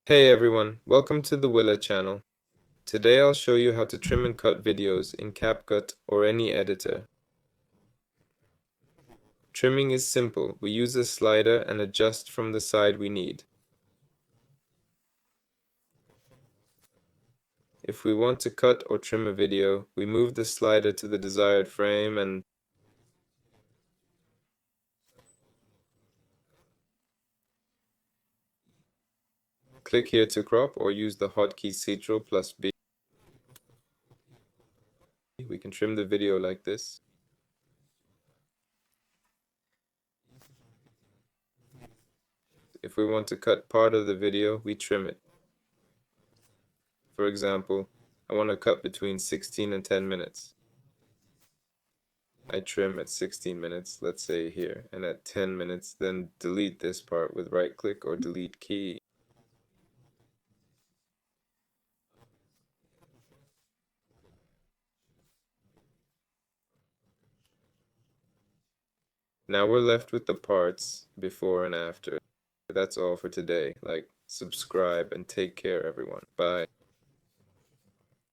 Hey everyone, welcome to the Willa channel. Today I'll show you how to trim and cut videos in CapCut or any editor. Trimming is simple. We use a slider and adjust from the side we need. If we want to cut or trim a video, we move the slider to the desired frame and click here to crop, or use the hotkey Ctrl+B. We can trim the video like this. If we want to cut part of the video, we trim it. For example, I want to cut between 16 and 10 minutes. I trim at 16 minutes, let's say here, and at 10 minutes, then delete this part with right click or delete key. Now we're left with the parts before and after. That's all for today. Like, subscribe, and take care, everyone. Bye.